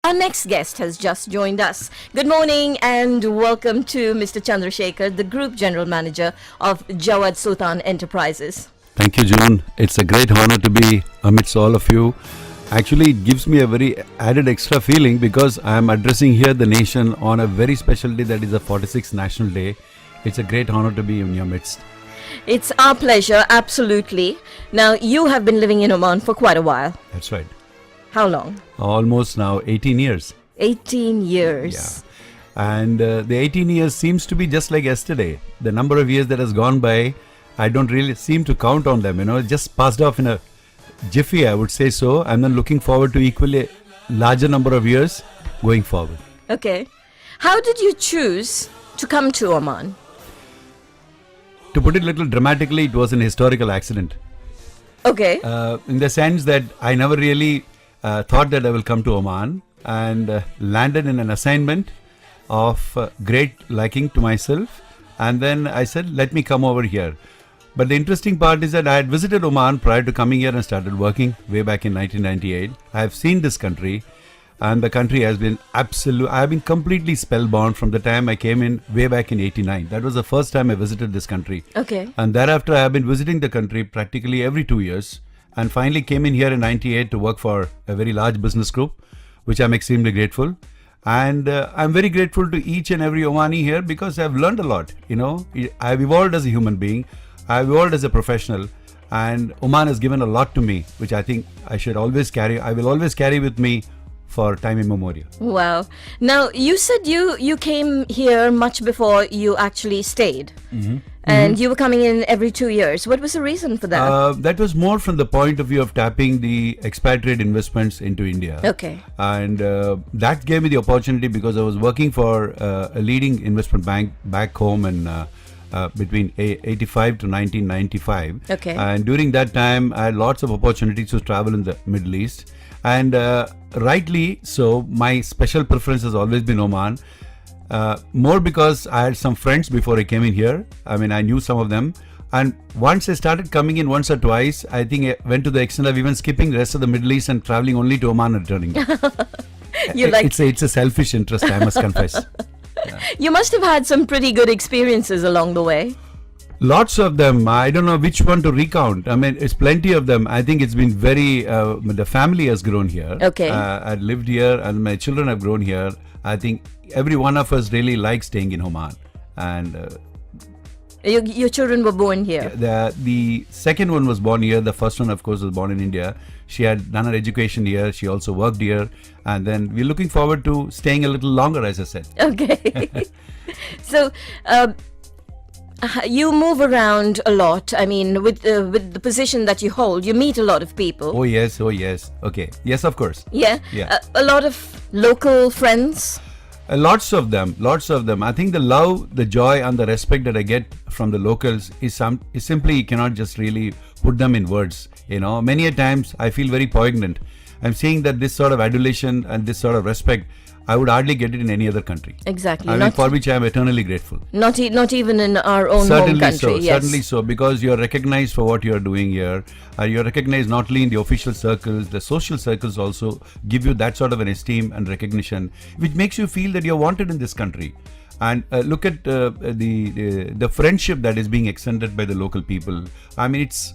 Our next guest has just joined us. Good morning and welcome to Mr. Chandrasekhar, the Group General Manager of Jawad Sultan Enterprises. Thank you, June. It's a great honor to be amidst all of you. Actually, it gives me a very added extra feeling because I am addressing here the nation on a very special day, that is the 46th National Day. It's a great honor to be in your midst. It's our pleasure, absolutely. Now, you have been living in Oman for quite a while. That's right. How long? Almost now 18 years. 18 years. Yeah. And the 18 years seems to be just like yesterday. The number of years that has gone by, I don't really seem to count on them. Just passed off in a jiffy, I would say so. I'm then looking forward to equally larger number of years going forward. Okay. How did you choose to come to Oman? To put it a little dramatically, it was an historical accident. Okay. In the sense that I never really thought that I will come to Oman, and landed in an assignment of great liking to myself. And then I said, let me come over here. But the interesting part is that I had visited Oman prior to coming here and started working way back in 1998. I have seen this country, and the country has been I have been completely spellbound from the time I came in way back in 89. That was the first time I visited this country. Okay. And thereafter I have been visiting the country practically every 2 years, and finally came in here in 98 to work for a very large business group, which I'm extremely grateful. And I'm very grateful to each and every Omani here because I've learned a lot. I've evolved as a human being. I've evolved as a professional, and Oman has given a lot to me, which I think I will always carry with me for time immemorial. Wow. Now, you said you came here much before you actually stayed. Mm-hmm. And you were coming in every 2 years. What was the reason for that? That was more from the point of view of tapping the expatriate investments into India. Okay. And that gave me the opportunity because I was working for a leading investment bank back home in between 85 to 1995. Okay. And during that time, I had lots of opportunities to travel in the Middle East. And rightly so, my special preference has always been Oman. More because I had some friends before I came in here. I mean, I knew some of them. And once I started coming in once or twice, I think I went to the extent of even skipping the rest of the Middle East and traveling only to Oman and returning. It's a selfish interest, I must confess. You must have had some pretty good experiences along the way. Lots of them. I don't know which one to recount. I mean, it's plenty of them. I think it's been the family has grown here. Okay. I lived here and my children have grown here. I think every one of us really likes staying in Oman. And your children were born here? The second one was born here. The first one, of course, was born in India. She had done her education here. She also worked here. And then we're looking forward to staying a little longer, as I said. Okay. So, you move around a lot. I mean, with the position that you hold, you meet a lot of people. Oh, yes. Okay. Yes, of course. Yeah? Yeah. A lot of local friends? Lots of them. I think the love, the joy and the respect that I get from the locals is simply, you cannot just really put them in words. Many a times I feel very poignant. I'm saying that this sort of adulation and this sort of respect, I would hardly get it in any other country. Exactly. For which I am eternally grateful. Not even in our own home country. Certainly so, because you are recognized for what you are doing here. You are recognized not only in the official circles, the social circles also give you that sort of an esteem and recognition, which makes you feel that you are wanted in this country. And look at the friendship that is being extended by the local people. I mean, it's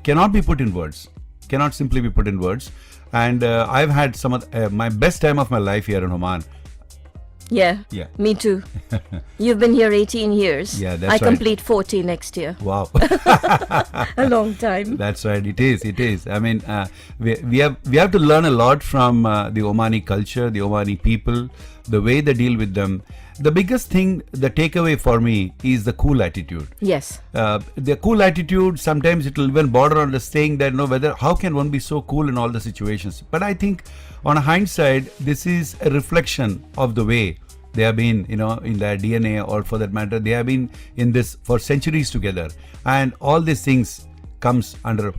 cannot be put in words. Cannot simply be put in words. And I've had some of my best time of my life here in Oman. Yeah. Me too. You've been here 18 years. Yeah, that's right. I complete 40 next year. Wow. A long time. That's right. It is. I mean, we have to learn a lot from the Omani culture, the Omani people, the way they deal with them. The biggest thing, the takeaway for me is the cool attitude. Yes. The cool attitude, sometimes it will even border on the saying that how can one be so cool in all the situations? But I think on a hindsight, this is a reflection of the way they have been, in their DNA, or for that matter, they have been in this for centuries together. And all these things comes under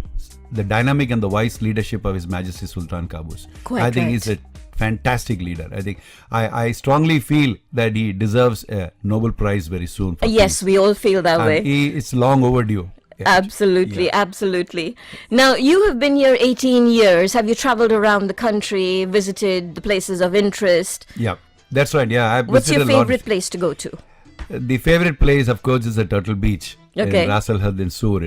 the dynamic and the wise leadership of His Majesty Sultan Qaboos. I think he's a fantastic leader. I think I strongly feel that he deserves a Nobel Prize very soon. Yes, we all feel that way. It's long overdue. Absolutely, Yeah. absolutely. Now, you have been here 18 years. Have you traveled around the country, visited the places of interest? Yeah, that's right. Yeah, I've What's your visited a lot. favorite place to go to? The favorite place, of course, is the Turtle Beach Okay. in Ras Al Had in Sur,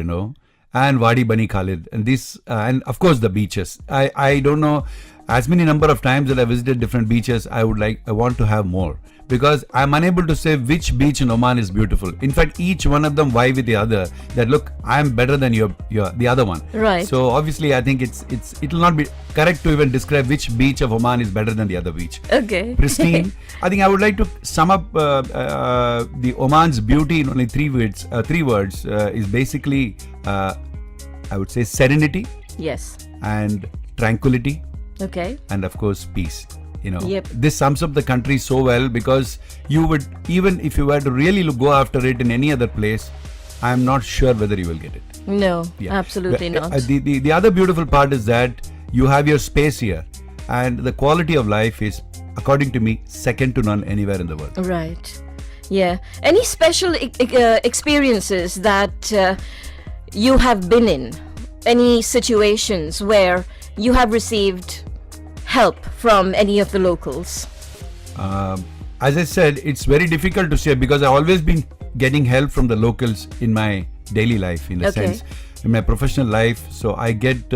and Wadi Bani Khalid, and and of course the beaches. I don't know as many number of times that I visited different beaches. I want to have more because I'm unable to say which beach in Oman is beautiful. In fact, each one of them vie with the other. That look, I'm better than your the other one. Right. So obviously, I think it'll not be correct to even describe which beach of Oman is better than the other beach. Okay. Pristine. I think I would like to sum up the Oman's beauty in only three words. Is basically, I would say, serenity Yes. and tranquility, Okay. and of course peace. Yep. This sums up the country so well because you would, even if you were to really go after it in any other place, I'm not sure whether you will get it. No, Yeah. absolutely The- not. The other beautiful part is that you have your space here, and the quality of life is, according to me, second to none anywhere in the world. Right. Yeah. Any special experiences that you have been in? Any situations where you have received help from any of the locals? As I said, it's very difficult to say because I've always been getting help from the locals in my daily life, in a Okay. sense, in my professional life. So I get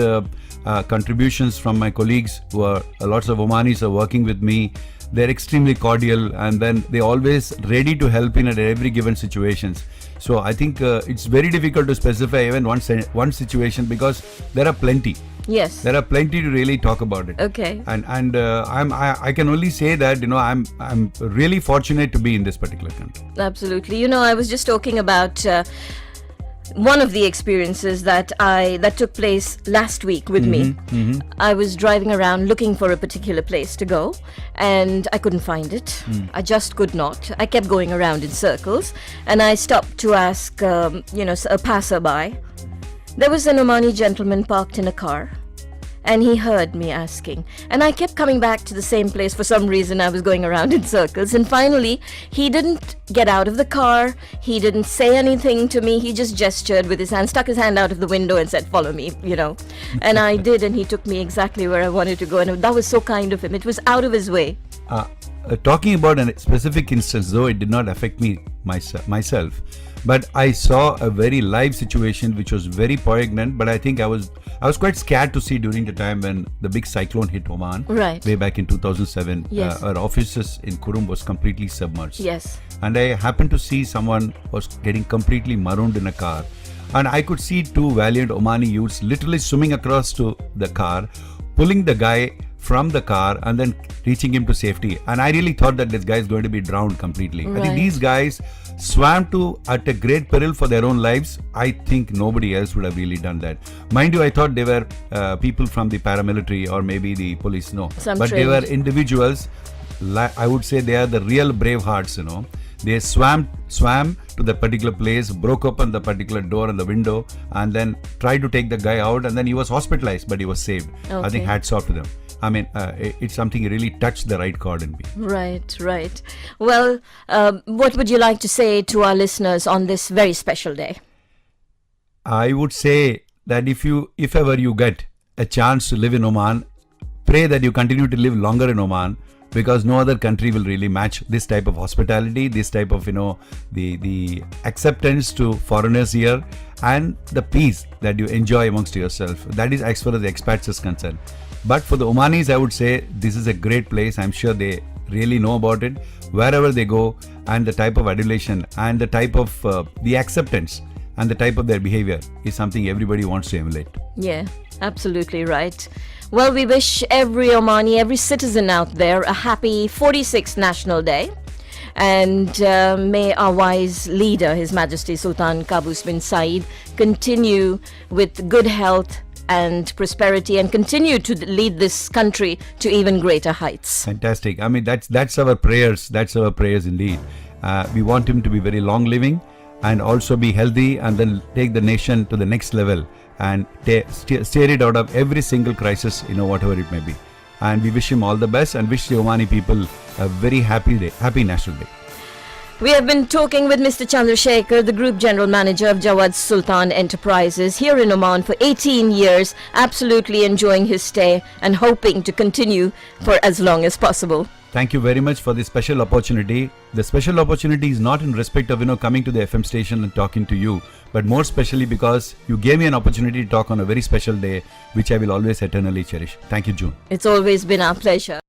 contributions from my colleagues who are lots of Omanis are working with me. They're extremely cordial, and then they're always ready to help in at every given situations. So I think it's very difficult to specify even one situation because there are plenty. Yes. There are plenty to really talk about it. Okay. And I can only say that I'm really fortunate to be in this particular country. Absolutely. I was just talking about one of the experiences that took place last week with me. I was driving around looking for a particular place to go, and I couldn't find it. I just could not. I kept going around in circles, and I stopped to ask, a passerby. There was an Omani gentleman parked in a car, and he heard me asking, and I kept coming back to the same place. For some reason, I was going around in circles, and finally he didn't get out of the car, he didn't say anything to me, he just gestured with his hand, stuck his hand out of the window and said, follow me, and I did, and he took me exactly where I wanted to go, and that was so kind of him. It was out of his way. Talking about a specific instance, though it did not affect me myself, but I saw a very live situation which was very poignant. But I think I was quite scared to see during the time when the big cyclone hit Oman, Right. way back in 2007. Yes. Our offices in Kurum was completely submerged. Yes. And I happened to see someone was getting completely marooned in a car, and I could see two valiant Omani youths literally swimming across to the car, pulling the guy from the car and then reaching him to safety. And I really thought that this guy is going to be drowned completely. I Right. think these guys swam at a great peril for their own lives. I think nobody else would have really done that. Mind you, I thought they were people from the paramilitary or maybe the police. No, Some but they were trained. individuals. I would say they are the real brave hearts. They swam to that particular place, broke open the particular door and the window, and then tried to take the guy out, and then he was hospitalized, but he was saved. I Okay. think hats off to them. I mean, it's something really touched the right chord in me. Right. Well, what would you like to say to our listeners on this very special day? I would say that if ever you get a chance to live in Oman, pray that you continue to live longer in Oman, because no other country will really match this type of hospitality, this type of the acceptance to foreigners here, and the peace that you enjoy amongst yourself. That is as far as the expats is concerned. But for the Omanis, I would say this is a great place. I'm sure they really know about it wherever they go, and the type of adulation and the type of the acceptance and the type of their behavior is something everybody wants to emulate. Yeah, absolutely right. Well, we wish every Omani, every citizen out there a happy 46th National Day. And may our wise leader, His Majesty Sultan Qaboos bin Said, continue with good health and prosperity and continue to lead this country to even greater heights. Fantastic. I mean, that's our prayers. That's our prayers indeed. We want him to be very long living and also be healthy, and then take the nation to the next level and steer it out of every single crisis, whatever it may be. And we wish him all the best and wish the Omani people a very happy day, happy National Day. We have been talking with Mr. Chandrasekhar, the Group General Manager of Jawad Sultan Enterprises here in Oman for 18 years, absolutely enjoying his stay and hoping to continue for as long as possible. Thank you very much for this special opportunity. The special opportunity is not in respect of coming to the FM station and talking to you, but more specially because you gave me an opportunity to talk on a very special day, which I will always eternally cherish. Thank you, June. It's always been our pleasure.